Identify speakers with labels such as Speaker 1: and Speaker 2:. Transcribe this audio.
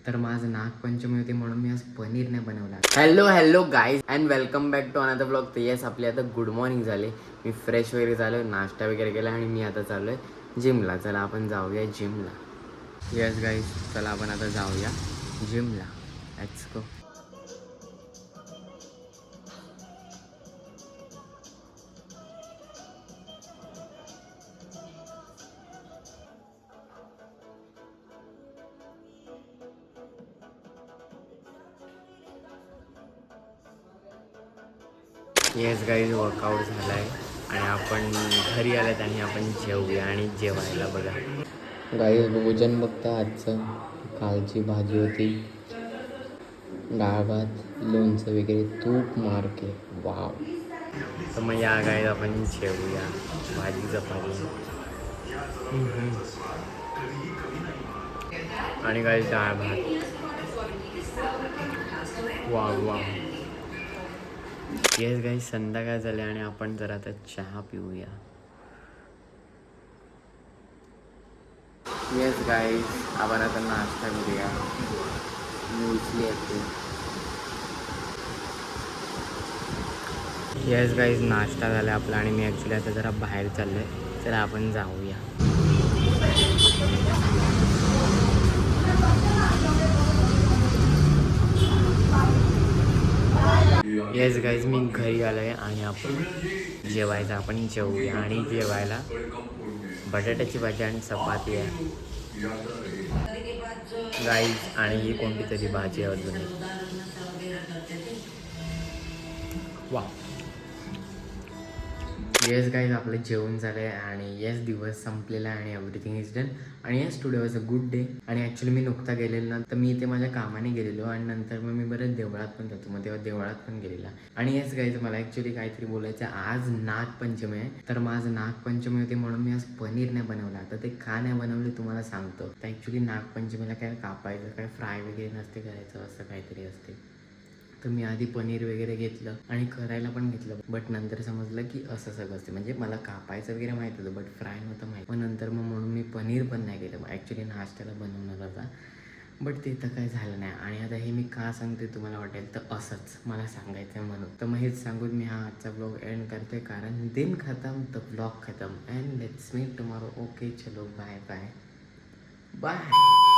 Speaker 1: तर माझं नागपंचमी होती म्हणून मी आज पनीर नाही बनवला. Hello guys and welcome back to another blog. तर येस, आपली आता गुड मॉर्निंग झाले. मी फ्रेश वगैरे झालो, नाश्ता वगैरे केला आणि मी आता चाललो आहे जिमला. चला आपण जाऊया जिमला. येस गाईज, चला आपण आता जाऊया जिमला. Let's go. Yes guys, workout झाला आहे आणि आपण घरी आल्यात आणि आपण जेवूया आणि जेवायला बघा. गाईज भोजन बघता आजचं. कालची भाजी होती, डाळ भात, लोणचं वगैरे, तूप मारके. वाव. तर मग या गाईज आपण जेवूया. भाजी चपाती आणि गाईज डाळ भात. Wow wow. येस गाईज, संध्याकाळ झाले आणि आपण जरा आता चहा पिऊया. येस गाईज, आपण आता नाश्ता करूया. मी उचली येते. येस गाईज, नाश्ता झाला आपला आणि मी ॲक्च्युली आता जरा बाहेर चाललो आहे. तर आपण जाऊया. येस गाईज, मी घरी आलो आहे आणि आपण जेवायचं. आपण जेवूया आणि जेवायला बटाट्याची भाजी आणि चपाती आहे गाईज. आणि ही कोणती तरी भाजी आहे अजून. वा. येस गाईज, आपलं जेवण झालं आहे आणि येस, दिवस संपलेला आहे आणि एव्हरीथिंग इज डन. आणि yes, today was a good day. आणि ॲक्च्युली मी नुकता गेलेलो ना, तर मी इथे माझ्या कामाने गेलेलो आणि नंतर मग मी बरं देवळात पण जातो. मग तेव्हा देवळात पण गेलेला. आणि येस गाईज, मला ॲक्च्युली काहीतरी बोलायचं. आज नागपंचमी आहे, तर माझं नागपंचमी होती म्हणून मी आज पनीर नाही बनवलं. आता ते का नाही बनवले तुम्हाला सांगतो. तर ॲक्च्युली नागपंचमीला काय कापायचं, काय फ्राय वगैरे नसते करायचं, असं काहीतरी असते. तर मी आधी पनीर वगैरे घेतलं आणि करायला पण घेतलं, बट नंतर समजलं की असं सगळं असते. म्हणजे मला कापायचं वगैरे माहीत होतं, बट फ्राय नव्हतं माहीत. पण नंतर मग म्हणून मी पनीर पण नाही केलं. ॲक्च्युली नाश्त्याला बनवणार होता, बट ते तर काही झालं नाही. आणि आता हे मी का सांगते तुम्हाला वाटेल, तर असंच मला सांगायचं आहे म्हणून. तर मग हेच सांगून मी हा आजचा ब्लॉग एंड करते, कारण दिन खतम तर ब्लॉग खतम. And let's meet tomorrow. Okay, चलो बाय बाय बाय.